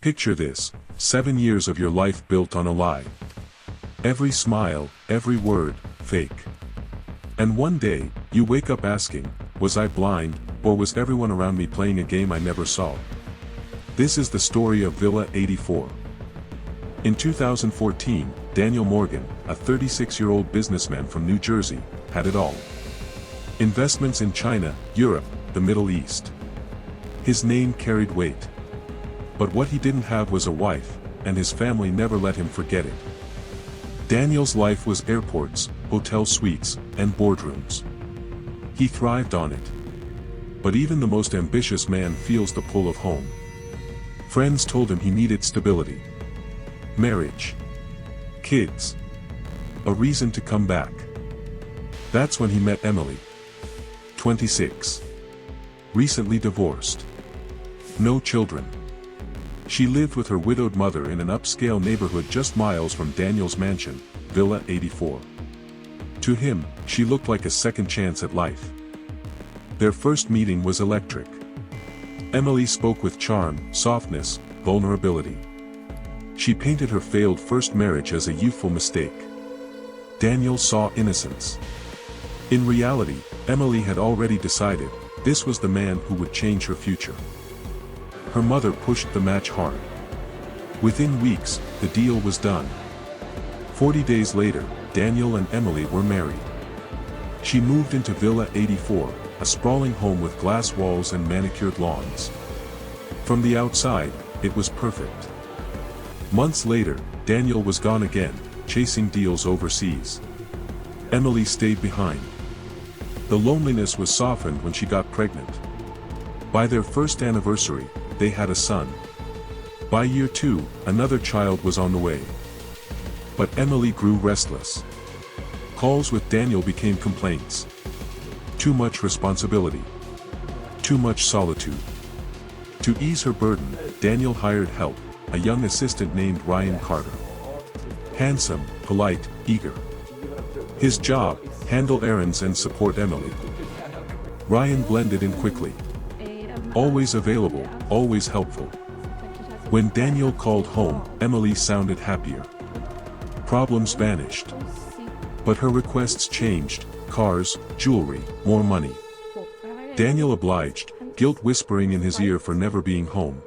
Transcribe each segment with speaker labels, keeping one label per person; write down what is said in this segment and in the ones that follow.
Speaker 1: Picture this, 7 years of your life built on a lie. Every smile, every word, fake. And one day, you wake up asking, was I blind, or was everyone around me playing a game I never saw? This is the story of Villa 84. In 2014, Daniel Morgan, a 36-year-old businessman from New Jersey, had it all. Investments in China, Europe, the Middle East. His name carried weight. But what he didn't have was a wife, and his family never let him forget it. Daniel's life was airports, hotel suites, and boardrooms. He thrived on it. But even the most ambitious man feels the pull of home. Friends told him he needed stability. Marriage. Kids. A reason to come back. That's when he met Emily. 26. Recently divorced. No children. She lived with her widowed mother in an upscale neighborhood just miles from Daniel's mansion, Villa 84. To him, she looked like a second chance at life. Their first meeting was electric. Emily spoke with charm, softness, vulnerability. She painted her failed first marriage as a youthful mistake. Daniel saw innocence. In reality, Emily had already decided, this was the man who would change her future. Her mother pushed the match hard. Within weeks, the deal was done. 40 days later, Daniel and Emily were married. She moved into Villa 84, a sprawling home with glass walls and manicured lawns. From the outside, it was perfect. Months later, Daniel was gone again, chasing deals overseas. Emily stayed behind. The loneliness was softened when she got pregnant. By their first anniversary, they had a son. By year 2, another child was on the way. But Emily grew restless. Calls with Daniel became complaints. Too much responsibility. Too much solitude. To ease her burden, Daniel hired help, a young assistant named Ryan Carter. Handsome, polite, eager. His job, handle errands and support Emily. Ryan blended in quickly. Always available, always helpful. When Daniel called home, Emily sounded happier. Problems vanished. But her requests changed: cars, jewelry, more money. Daniel obliged, guilt whispering in his ear for never being home.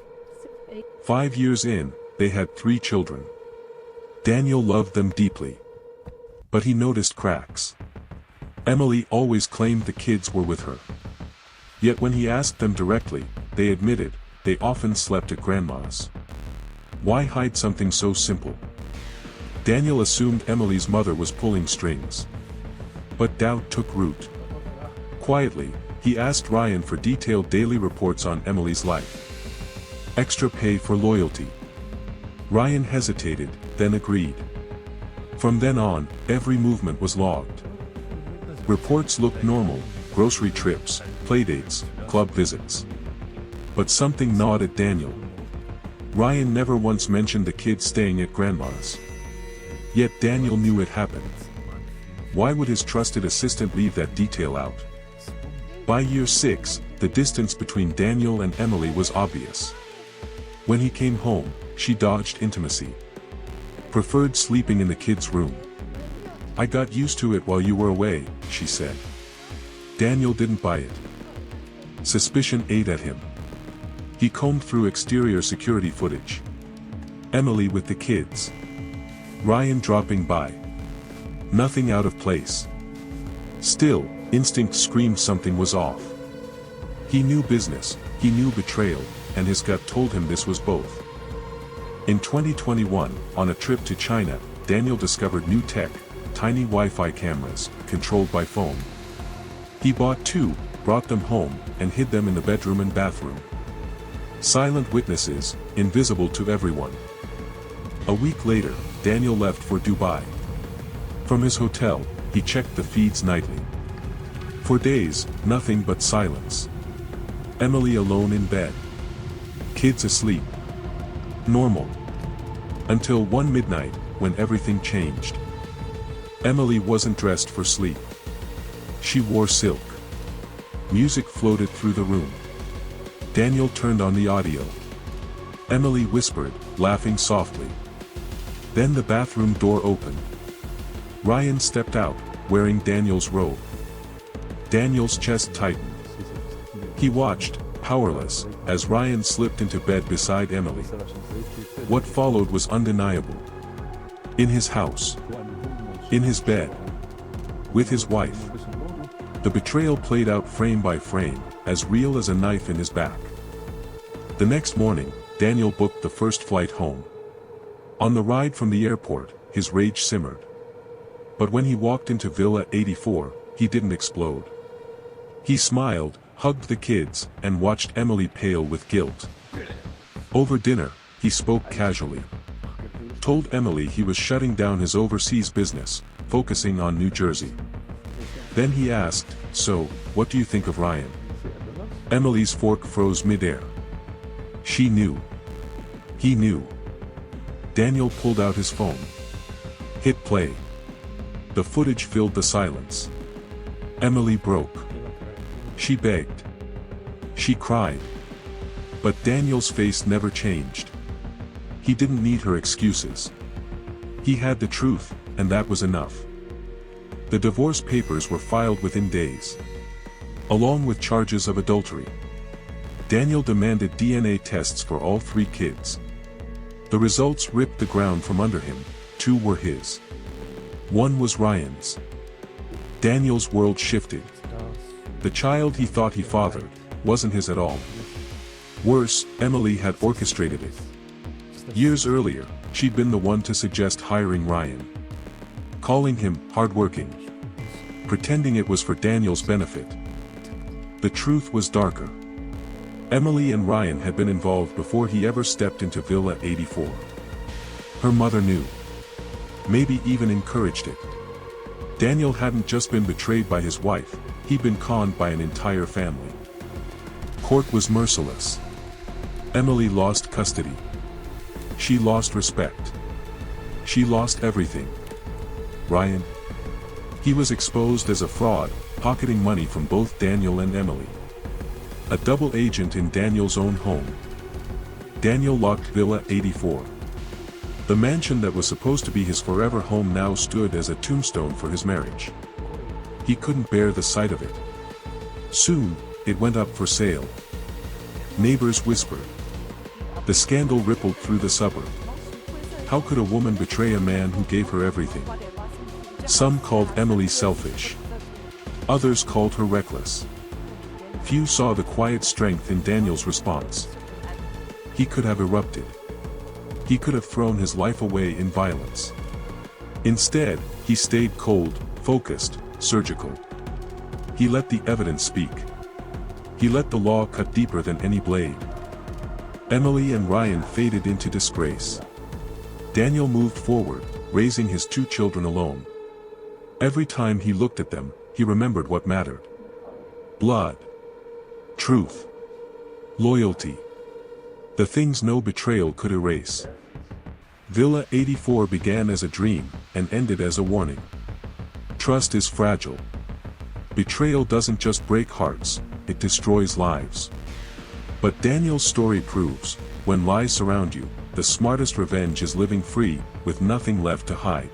Speaker 1: 5 years in, they had 3 children. Daniel loved them deeply. But he noticed cracks. Emily always claimed the kids were with her. Yet when he asked them directly, they admitted, they often slept at grandma's. Why hide something so simple? Daniel assumed Emily's mother was pulling strings. But doubt took root. Quietly, he asked Ryan for detailed daily reports on Emily's life. Extra pay for loyalty. Ryan hesitated, then agreed. From then on, every movement was logged. Reports looked normal: grocery trips, playdates, club visits. But something gnawed at Daniel. Ryan never once mentioned the kids staying at grandma's. Yet Daniel knew it happened. Why would his trusted assistant leave that detail out? By year 6, the distance between Daniel and Emily was obvious. When he came home, she dodged intimacy. Preferred sleeping in the kids' room. I got used to it while you were away, she said. Daniel didn't buy it. Suspicion ate at him. He combed through exterior security footage. Emily with the kids. Ryan dropping by. Nothing out of place. Still, instinct screamed something was off. He knew business, he knew betrayal, and his gut told him this was both. In 2021, on a trip to China, Daniel discovered new tech, tiny Wi-Fi cameras, controlled by phone. He bought 2, brought them home, and hid them in the bedroom and bathroom. Silent witnesses, invisible to everyone. A week later, Daniel left for Dubai. From his hotel, he checked the feeds nightly. For days, nothing but silence. Emily alone in bed. Kids asleep. Normal. Until one midnight, when everything changed. Emily wasn't dressed for sleep. She wore silk. Music floated through the room. Daniel turned on the audio. Emily whispered, laughing softly. Then the bathroom door opened. Ryan stepped out, wearing Daniel's robe. Daniel's chest tightened. He watched, powerless, as Ryan slipped into bed beside Emily. What followed was undeniable. In his house. In his bed. With his wife. The betrayal played out frame by frame, as real as a knife in his back. The next morning, Daniel booked the first flight home. On the ride from the airport, his rage simmered. But when he walked into Villa 84, he didn't explode. He smiled, hugged the kids, and watched Emily pale with guilt. Over dinner, he spoke casually. Told Emily he was shutting down his overseas business, focusing on New Jersey. Then he asked, "So, what do you think of Ryan?" Emily's fork froze midair. She knew. He knew. Daniel pulled out his phone. Hit play. The footage filled the silence. Emily broke. She begged. She cried. But Daniel's face never changed. He didn't need her excuses. He had the truth, and that was enough. The divorce papers were filed within days. Along with charges of adultery. Daniel demanded DNA tests for all 3 kids. The results ripped the ground from under him. 2 were his. 1 was Ryan's. Daniel's world shifted. The child he thought he fathered wasn't his at all. Worse, Emily had orchestrated it. Years earlier, she'd been the one to suggest hiring Ryan. Calling him hardworking. Pretending it was for Daniel's benefit. The truth was darker. Emily and Ryan had been involved before he ever stepped into Villa 84. Her mother knew. Maybe even encouraged it. Daniel hadn't just been betrayed by his wife, he'd been conned by an entire family. Court was merciless. Emily lost custody. She lost respect. She lost everything. Ryan? He was exposed as a fraud, pocketing money from both Daniel and Emily. A double agent in Daniel's own home. Daniel locked Villa 84. The mansion that was supposed to be his forever home now stood as a tombstone for his marriage. He couldn't bear the sight of it. Soon, it went up for sale. Neighbors whispered. The scandal rippled through the suburb. How could a woman betray a man who gave her everything? Some called Emily selfish. Others called her reckless. Few saw the quiet strength in Daniel's response. He could have erupted. He could have thrown his life away in violence. Instead, he stayed cold, focused, surgical. He let the evidence speak. He let the law cut deeper than any blade. Emily and Ryan faded into disgrace. Daniel moved forward, raising his 2 children alone. Every time he looked at them, he remembered what mattered. Blood. Truth. Loyalty. The things no betrayal could erase. Villa 84 began as a dream, and ended as a warning. Trust is fragile. Betrayal doesn't just break hearts, it destroys lives. But Daniel's story proves, when lies surround you, the smartest revenge is living free, with nothing left to hide.